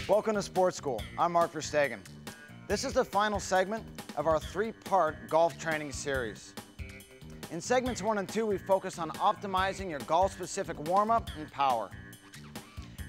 Welcome to Sports School. I'm Mark Verstegen. This is the final segment of our three-part golf training series. In segments 1 and 2, we focus on optimizing your golf-specific warm-up and power.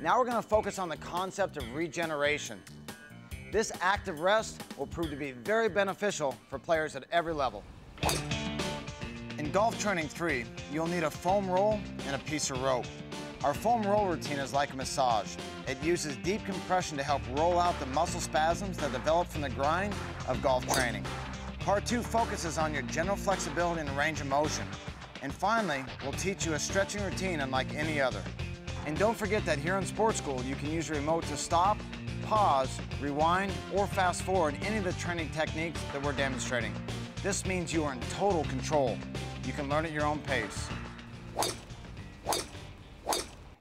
Now we're going to focus on the concept of regeneration. This active rest will prove to be very beneficial for players at every level. In Golf Training 3, you'll need a foam roll and a piece of rope. Our foam roll routine is like a massage. It uses deep compression to help roll out the muscle spasms that develop from the grind of golf training. Part 2 focuses on your general flexibility and range of motion. And finally, we'll teach you a stretching routine unlike any other. And don't forget that here in Sports School, you can use your remote to stop, pause, rewind, or fast forward any of the training techniques that we're demonstrating. This means you are in total control. You can learn at your own pace.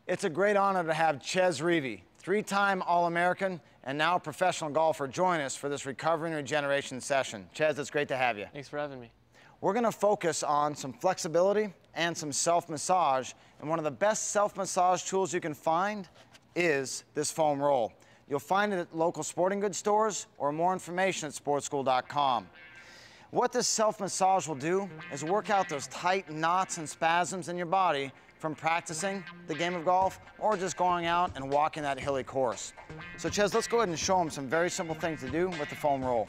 It's a great honor to have Ches Reavie, 3-time All-American and now professional golfer, join us for this recovery and regeneration session. Ches, it's great to have you. Thanks for having me. We're going to focus on some flexibility and some self-massage, and one of the best self-massage tools you can find is this foam roll. You'll find it at local sporting goods stores or more information at sportsskool.com. What this self-massage will do is work out those tight knots and spasms in your body from practicing the game of golf or just going out and walking that hilly course. So Ches, let's go ahead and show them some very simple things to do with the foam roll.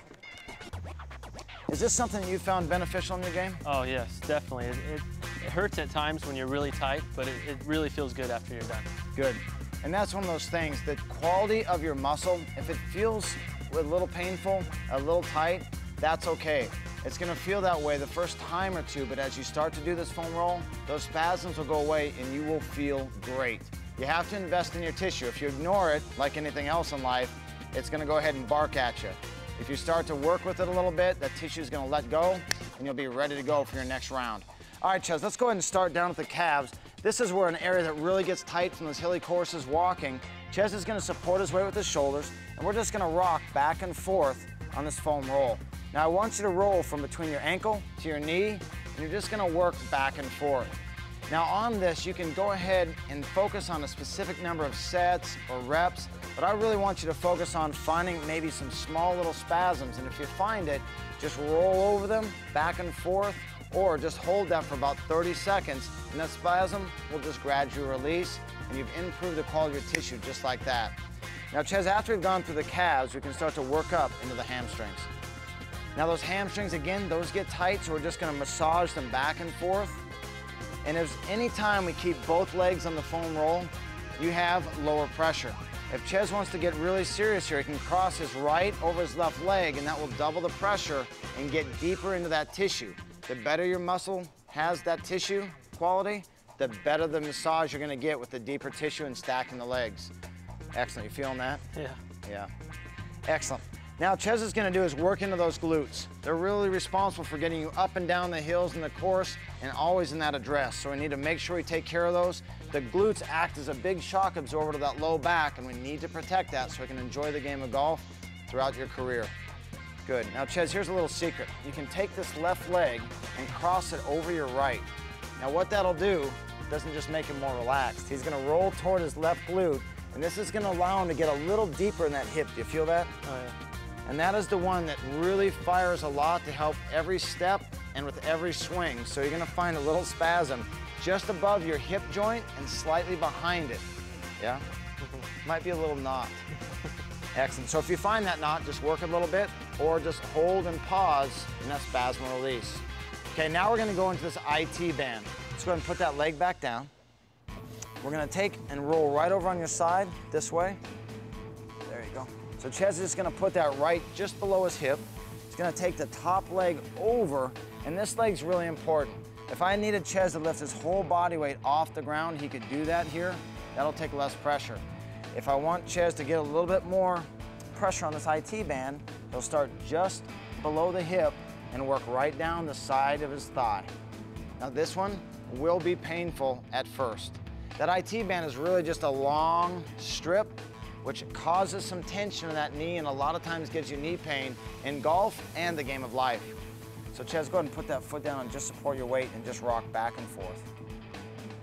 Is this something that you found beneficial in your game? Oh yes, definitely. It hurts at times when you're really tight, but it really feels good after you're done. Good. And that's one of those things, the quality of your muscle, if it feels a little painful, a little tight, that's okay. It's going to feel that way the first time or two, but as you start to do this foam roll, those spasms will go away and you will feel great. You have to invest in your tissue. If you ignore it, like anything else in life, it's going to go ahead and bark at you. If you start to work with it a little bit, that tissue is going to let go and you'll be ready to go for your next round. All right, Ches, let's go ahead and start down at the calves. This is where an area that really gets tight from those hilly courses walking. Ches is going to support his weight with his shoulders, and we're just going to rock back and forth on this foam roll. Now I want you to roll from between your ankle to your knee, and you're just going to work back and forth. Now on this, you can go ahead and focus on a specific number of sets or reps, but I really want you to focus on finding maybe some small little spasms, and if you find it, just roll over them back and forth, or just hold that for about 30 seconds, and that spasm will just gradually release, and you've improved the quality of your tissue just like that. Now Ches, after we've gone through the calves, we can start to work up into the hamstrings. Now those hamstrings, again, those get tight, so we're just going to massage them back and forth. And if any time we keep both legs on the foam roll, you have lower pressure. If Ches wants to get really serious here, he can cross his right over his left leg, and that will double the pressure and get deeper into that tissue. The better your muscle has that tissue quality, the better the massage you're going to get with the deeper tissue and stacking the legs. Excellent. You feeling that? Yeah. Yeah. Excellent. Now, Ches is going to do is work into those glutes. They're really responsible for getting you up and down the hills in the course and always in that address. So we need to make sure we take care of those. The glutes act as a big shock absorber to that low back, and we need to protect that so we can enjoy the game of golf throughout your career. Good. Now, Ches, here's a little secret. You can take this left leg and cross it over your right. Now, what that'll do doesn't just make him more relaxed. He's going to roll toward his left glute, and this is going to allow him to get a little deeper in that hip. Do you feel that? Oh yeah. And that is the one that really fires a lot to help every step and with every swing. So you're going to find a little spasm just above your hip joint and slightly behind it. Yeah? Might be a little knot. Excellent. So if you find that knot, just work a little bit or just hold and pause and that spasm will release. Okay, now we're going to go into this IT band. Let's go ahead and put that leg back down. We're going to take and roll right over on your side this way. There you go. So Ches is just going to put that right just below his hip. He's going to take the top leg over, and this leg's really important. If I needed Ches to lift his whole body weight off the ground, he could do that here. That'll take less pressure. If I want Ches to get a little bit more pressure on this IT band, he'll start just below the hip and work right down the side of his thigh. Now this one will be painful at first. That IT band is really just a long strip which causes some tension in that knee and a lot of times gives you knee pain in golf and the game of life. So Ches, go ahead and put that foot down and just support your weight and just rock back and forth.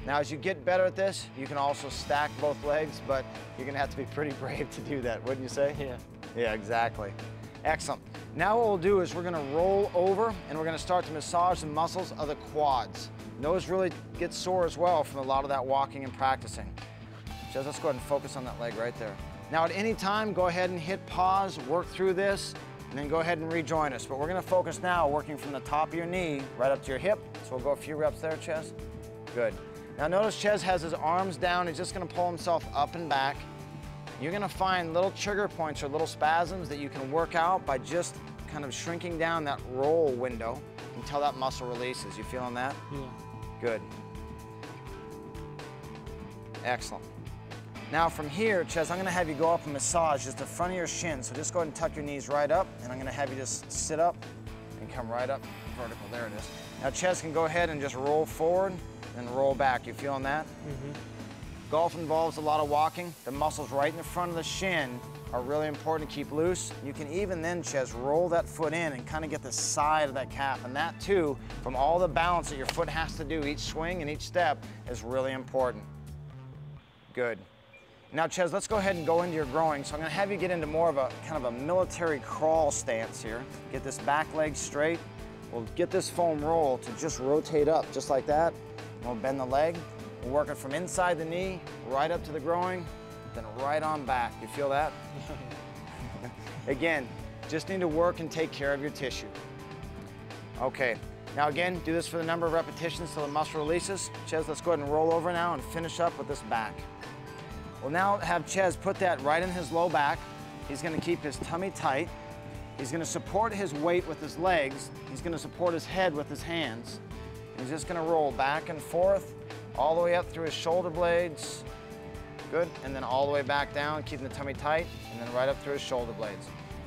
Now, as you get better at this, you can also stack both legs, but you're gonna have to be pretty brave to do that, wouldn't you say? Yeah. Yeah, exactly. Excellent. Now what we'll do is we're gonna roll over and we're gonna start to massage the muscles of the quads. Those really get sore as well from a lot of that walking and practicing. Just let's go ahead and focus on that leg right there. Now at any time, go ahead and hit pause, work through this, and then go ahead and rejoin us. But we're gonna focus now working from the top of your knee right up to your hip. So we'll go a few reps there, Ches. Good. Now notice Ches has his arms down. He's just gonna pull himself up and back. You're gonna find little trigger points or little spasms that you can work out by just kind of shrinking down that roll window until that muscle releases. You feeling that? Yeah. Good. Excellent. Now from here, Ches, I'm gonna have you go up and massage just the front of your shin. So just go ahead and tuck your knees right up, and I'm gonna have you just sit up and come right up vertical. There it is. Now Ches can go ahead and just roll forward and roll back. You feeling that? Mm-hmm. Golf involves a lot of walking. The muscles right in the front of the shin are really important to keep loose. You can even then, Ches, roll that foot in and kind of get the side of that calf. And that too, from all the balance that your foot has to do each swing and each step, is really important. Good. Now, Ches, let's go ahead and go into your groin. So I'm gonna have you get into more of a kind of a military crawl stance here. Get this back leg straight. We'll get this foam roll to just rotate up, just like that. We'll bend the leg. We'll work it from inside the knee, right up to the groin, then right on back. You feel that? Again, just need to work and take care of your tissue. Okay, now again, do this for the number of repetitions till the muscle releases. Ches, let's go ahead and roll over now and finish up with this back. We'll now have Ches put that right in his low back. He's gonna keep his tummy tight. He's gonna support his weight with his legs. He's gonna support his head with his hands. He's just gonna roll back and forth, all the way up through his shoulder blades. Good, and then all the way back down, keeping the tummy tight, and then right up through his shoulder blades.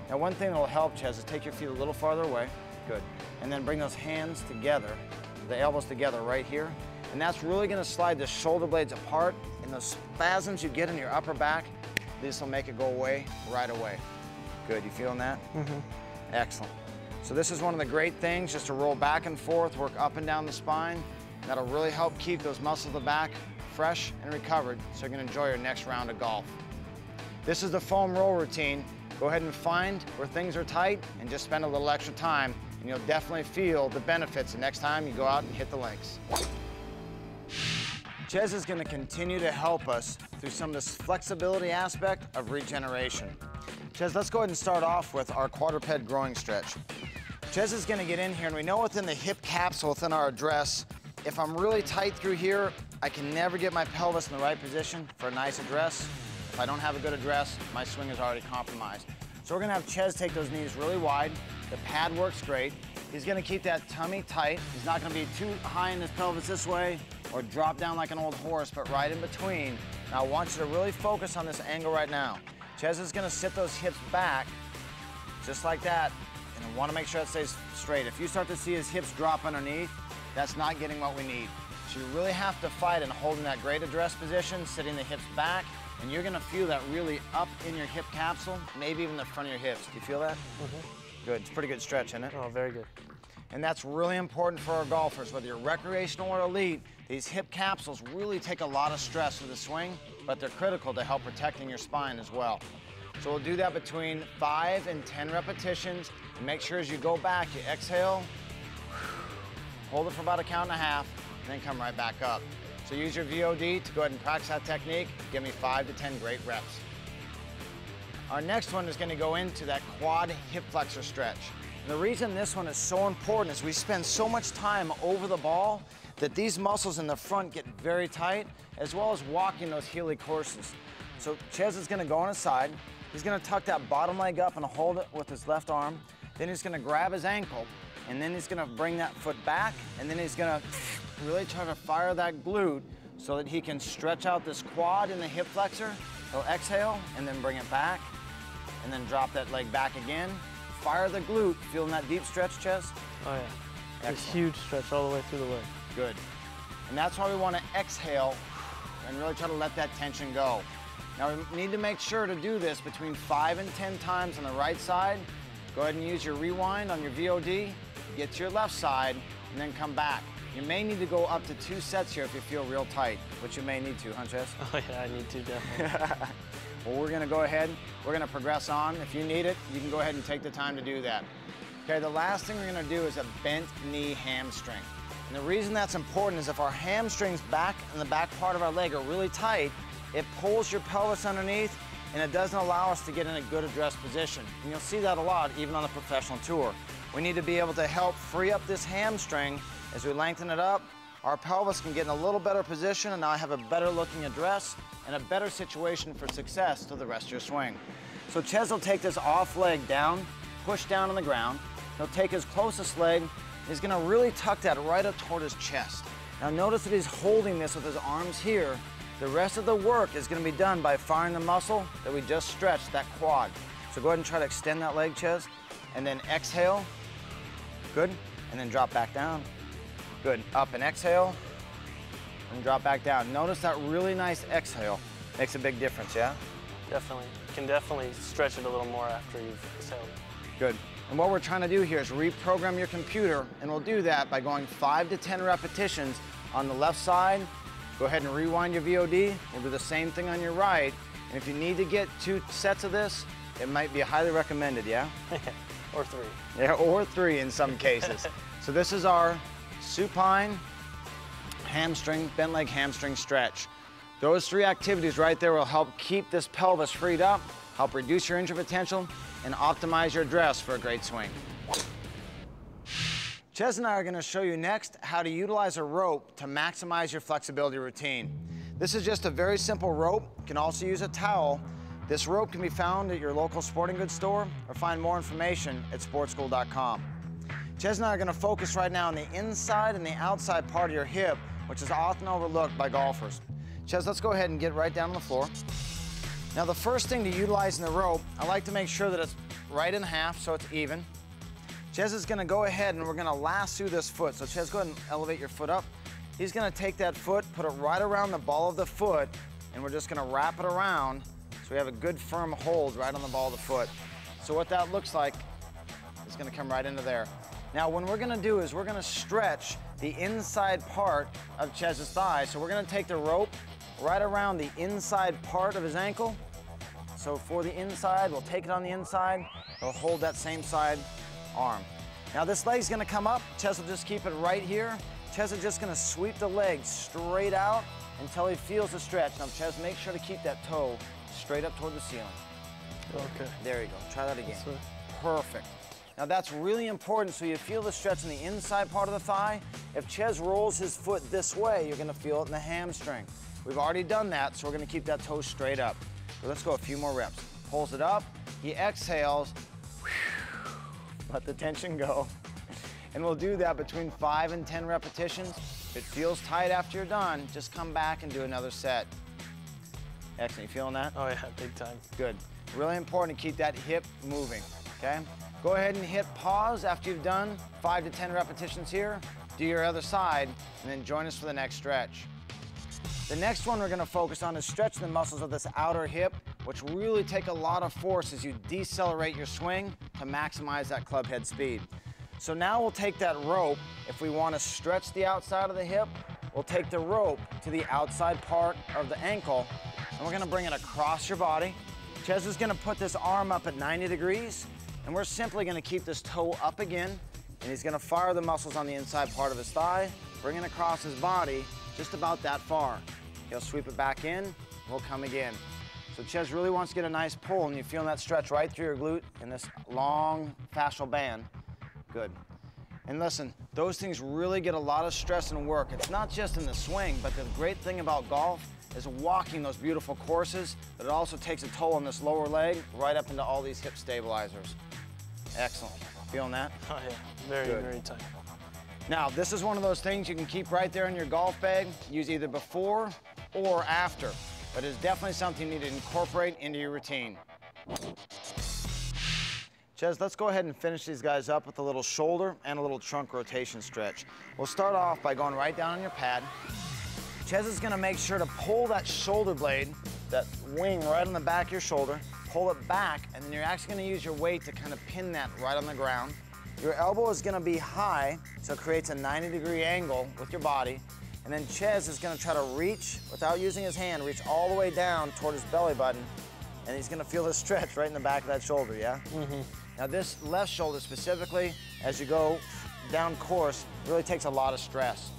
Now one thing that will help, Ches, is take your feet a little farther away. Good, and then bring those hands together, the elbows together right here. And that's really gonna slide the shoulder blades apart, and those spasms you get in your upper back, this will make it go away right away. Good, you feeling that? Mm-hmm. Excellent. So this is one of the great things, just to roll back and forth, work up and down the spine. That'll really help keep those muscles of the back fresh and recovered so you can enjoy your next round of golf. This is the foam roll routine. Go ahead and find where things are tight and just spend a little extra time, and you'll definitely feel the benefits the next time you go out and hit the links. Ches is going to continue to help us through some of this flexibility aspect of regeneration. Ches, let's go ahead and start off with our quadruped groin stretch. Ches is going to get in here, and we know within the hip capsule, within our address, if I'm really tight through here, I can never get my pelvis in the right position for a nice address. If I don't have a good address, my swing is already compromised. So we're gonna have Ches take those knees really wide. The pad works great. He's gonna keep that tummy tight. He's not gonna be too high in his pelvis this way or drop down like an old horse, but right in between. Now I want you to really focus on this angle right now. Ches is gonna sit those hips back, just like that, and I wanna make sure it stays straight. If you start to see his hips drop underneath, that's not getting what we need. So you really have to fight in holding that great address position, sitting the hips back, and you're gonna feel that really up in your hip capsule, maybe even the front of your hips. Do you feel that? Mm-hmm. Good, it's a pretty good stretch, isn't it? Oh, very good. And that's really important for our golfers, whether you're recreational or elite. These hip capsules really take a lot of stress for the swing, but they're critical to help protecting your spine as well. So we'll do that between 5 and 10 repetitions, and make sure as you go back, you exhale, hold it for about a count and a half, and then come right back up. So use your VOD to go ahead and practice that technique. Give me 5 to 10 great reps. Our next one is going to go into that quad hip flexor stretch. And the reason this one is so important is we spend so much time over the ball that these muscles in the front get very tight, as well as walking those Healy courses. So Ches is going to go on his side. He's going to tuck that bottom leg up and hold it with his left arm. Then he's going to grab his ankle, and then he's going to bring that foot back, and then he's going to really try to fire that glute so that he can stretch out this quad in the hip flexor. He'll exhale and then bring it back, and then drop that leg back again. Fire the glute. Feeling that deep stretch, Ches? Oh yeah. Excellent. It's a huge stretch all the way through the leg. Good. And that's why we want to exhale and really try to let that tension go. Now we need to make sure to do this between 5 and 10 times on the right side. Go ahead and use your rewind on your VOD, get to your left side, and then come back. You may need to go up to 2 sets here if you feel real tight, which you may need to, huh, Ches? Oh yeah, I need to, definitely. Well, we're gonna go ahead, we're gonna progress on. If you need it, you can go ahead and take the time to do that. Okay, the last thing we're gonna do is a bent knee hamstring. And the reason that's important is if our hamstrings back and the back part of our leg are really tight, it pulls your pelvis underneath and it doesn't allow us to get in a good addressed position. And you'll see that a lot even on the professional tour. We need to be able to help free up this hamstring. As we lengthen it up, our pelvis can get in a little better position and now have a better looking address and a better situation for success to the rest of your swing. So Ches will take this off leg down, push down on the ground. He'll take his closest leg. He's gonna really tuck that right up toward his chest. Now notice that he's holding this with his arms here. The rest of the work is gonna be done by firing the muscle that we just stretched, that quad. So go ahead and try to extend that leg, Ches, and then exhale. Good, and then drop back down. Good, up and exhale, and drop back down. Notice that really nice exhale makes a big difference, yeah? Definitely. You can definitely stretch it a little more after you've exhaled. Good. And what we're trying to do here is reprogram your computer, and we'll do that by going 5 to 10 repetitions on the left side. Go ahead and rewind your VOD. We'll do the same thing on your right. And if you need to get 2 sets of this, it might be highly recommended, yeah? Or 3. Yeah, or 3 in some cases. So this is our supine hamstring, bent leg hamstring stretch. Those 3 activities right there will help keep this pelvis freed up, help reduce your injury potential, and optimize your address for a great swing. Ches and I are gonna show you next how to utilize a rope to maximize your flexibility routine. This is just a very simple rope. You can also use a towel. This rope can be found at your local sporting goods store or find more information at sportskool.com. Ches and I are gonna focus right now on the inside and the outside part of your hip, which is often overlooked by golfers. Ches, let's go ahead and get right down on the floor. Now the first thing to utilize in the rope, I like to make sure that it's right in half so it's even. Ches is gonna go ahead and we're gonna lasso this foot. So Ches, go ahead and elevate your foot up. He's gonna take that foot, put it right around the ball of the foot, and we're just gonna wrap it around so we have a good firm hold right on the ball of the foot. So what that looks like is gonna come right into there. Now what we're gonna do is we're gonna stretch the inside part of Ches's thigh. So we're gonna take the rope right around the inside part of his ankle. So for the inside, we'll take it on the inside. We'll hold that same side arm. Now this leg's gonna come up. Ches will just keep it right here. Ches is just gonna sweep the leg straight out until he feels the stretch. Now Ches, make sure to keep that toe straight up toward the ceiling. Okay. There you go, try that again. Right. Perfect. Now that's really important so you feel the stretch in the inside part of the thigh. If Ches rolls his foot this way, you're gonna feel it in the hamstring. We've already done that, so we're gonna keep that toe straight up. So let's go a few more reps. Pulls it up, he exhales, let the tension go. And we'll do that between 5 and 10 repetitions. If it feels tight after you're done, just come back and do another set. Excellent, you feeling that? Oh yeah, big time. Good. Really important to keep that hip moving, okay? Go ahead and hit pause after you've done 5 to 10 repetitions here. Do your other side, and then join us for the next stretch. The next one we're gonna focus on is stretching the muscles of this outer hip, which really take a lot of force as you decelerate your swing to maximize that club head speed. So now we'll take that rope. If we wanna stretch the outside of the hip, we'll take the rope to the outside part of the ankle, and we're gonna bring it across your body. Ches is gonna put this arm up at 90 degrees, and we're simply gonna keep this toe up again, and he's gonna fire the muscles on the inside part of his thigh, bring it across his body, just about that far. He'll sweep it back in, we'll come again. So Ches really wants to get a nice pull, and you're feeling that stretch right through your glute in this long fascial band. Good. And listen, those things really get a lot of stress and work. It's not just in the swing, but the great thing about golf is walking those beautiful courses, but it also takes a toll on this lower leg right up into all these hip stabilizers. Excellent. Feeling that? Oh yeah, very, Good. very tight. Now, this is one of those things you can keep right there in your golf bag, use either before or after, but it's definitely something you need to incorporate into your routine. Ches, let's go ahead and finish these guys up with a little shoulder and a little trunk rotation stretch. We'll start off by going right down on your pad. Ches is gonna make sure to pull that shoulder blade, that wing right on the back of your shoulder, pull it back, and then you're actually gonna use your weight to kind of pin that right on the ground. Your elbow is gonna be high, so it creates a 90-degree angle with your body. And then Ches is gonna try to reach, without using his hand, reach all the way down toward his belly button. And he's gonna feel this stretch right in the back of that shoulder, yeah? Mm-hmm. Now this left shoulder specifically, as you go down course, really takes a lot of stress.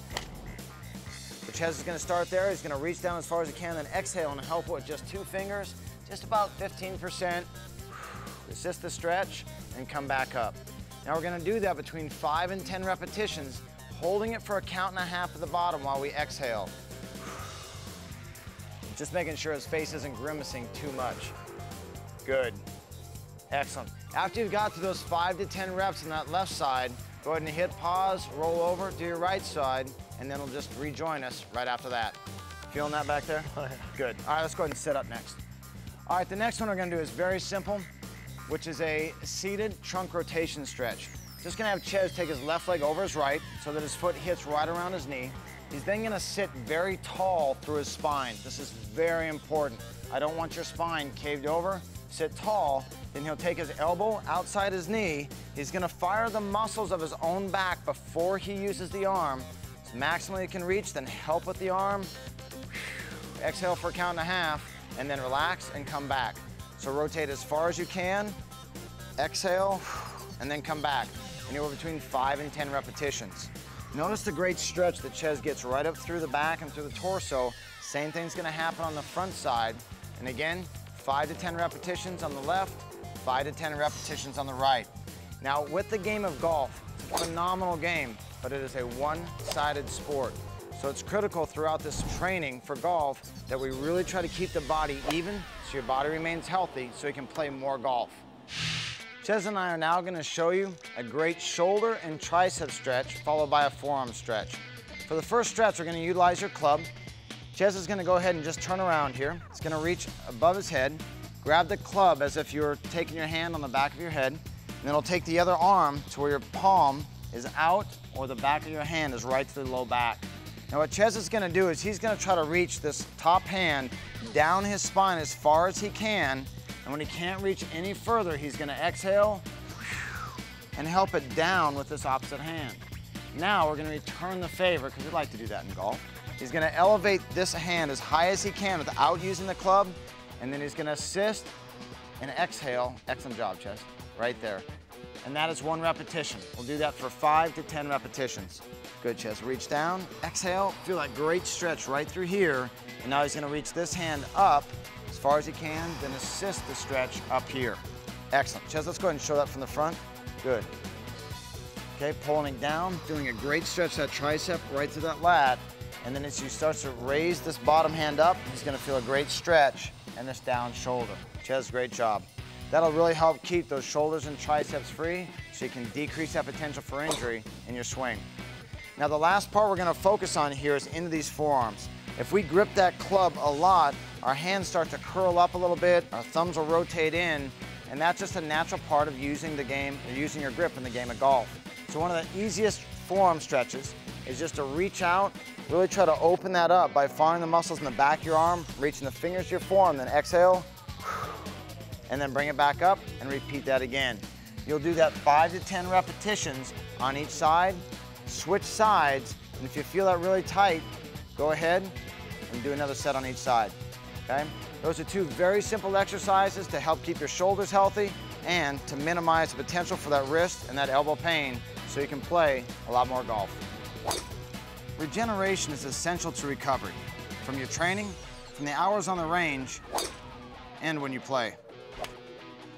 The Ches is gonna start there. He's gonna reach down as far as he can, then exhale and help with just 2 fingers, just about 15%. Assist the stretch and come back up. Now we're gonna do that between 5 and 10 repetitions, holding it for a count and a half at the bottom while we exhale. Just making sure his face isn't grimacing too much. Good. Excellent. After you've got to those 5 to 10 reps on that left side, go ahead and hit pause, roll over, do your right side, and then it'll just rejoin us right after that. Feeling that back there? Good. All right, let's go ahead and sit up next. All right, the next one we're gonna do is very simple, which is a seated trunk rotation stretch. Just gonna have Ches take his left leg over his right so that his foot hits right around his knee. He's then gonna sit very tall through his spine. This is very important. I don't want your spine caved over. Sit tall, then he'll take his elbow outside his knee. He's gonna fire the muscles of his own back before he uses the arm. As maximally he can reach, then help with the arm. Exhale for a count and a half, and then relax and come back. So rotate as far as you can, exhale, and then come back. Anywhere between 5 and 10 repetitions. Notice the great stretch that Ches gets right up through the back and through the torso. Same thing's gonna happen on the front side. And again, 5 to 10 repetitions on the left, 5 to 10 repetitions on the right. Now, with the game of golf, it's a phenomenal game, but it is a one-sided sport. So it's critical throughout this training for golf that we really try to keep the body even so your body remains healthy so you can play more golf. Ches and I are now gonna show you a great shoulder and tricep stretch followed by a forearm stretch. For the first stretch, we're gonna utilize your club. Ches is gonna go ahead and just turn around here. He's gonna reach above his head, grab the club as if you were taking your hand on the back of your head, and then he'll take the other arm to where your palm is out or the back of your hand is right to the low back. Now what Ches is gonna do is he's gonna try to reach this top hand down his spine as far as he can, and when he can't reach any further, he's gonna exhale and help it down with this opposite hand. Now we're gonna return the favor, because we like to do that in golf. He's gonna elevate this hand as high as he can without using the club, and then he's gonna assist and exhale. Excellent job, Ches, right there. And that is 1 repetition. We'll do that for 5 to 10 repetitions. Good, Ches, reach down, exhale, feel that great stretch right through here, and now he's gonna reach this hand up as far as he can, then assist the stretch up here. Excellent. Ches, let's go ahead and show that from the front. Good. Okay, pulling it down, doing a great stretch, that tricep right to that lat, and then as you start to raise this bottom hand up, he's gonna feel a great stretch and this down shoulder. Ches, great job. That'll really help keep those shoulders and triceps free so you can decrease that potential for injury in your swing. Now the last part we're gonna focus on here is into these forearms. If we grip that club a lot, our hands start to curl up a little bit, our thumbs will rotate in, and that's just a natural part of using the game, or using your grip in the game of golf. So one of the easiest forearm stretches is just to reach out, really try to open that up by firing the muscles in the back of your arm, reaching the fingers to your forearm, then exhale, and then bring it back up and repeat that again. You'll do that 5 to 10 repetitions on each side, switch sides, and if you feel that really tight, go ahead and do another set on each side, okay? Those are 2 very simple exercises to help keep your shoulders healthy and to minimize the potential for that wrist and that elbow pain so you can play a lot more golf. Regeneration is essential to recovery, from your training, from the hours on the range, and when you play.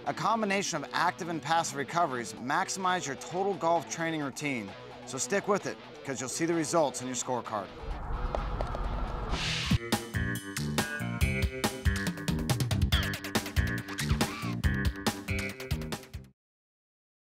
A combination of active and passive recoveries maximize your total golf training routine. So stick with it, because you'll see the results in your scorecard.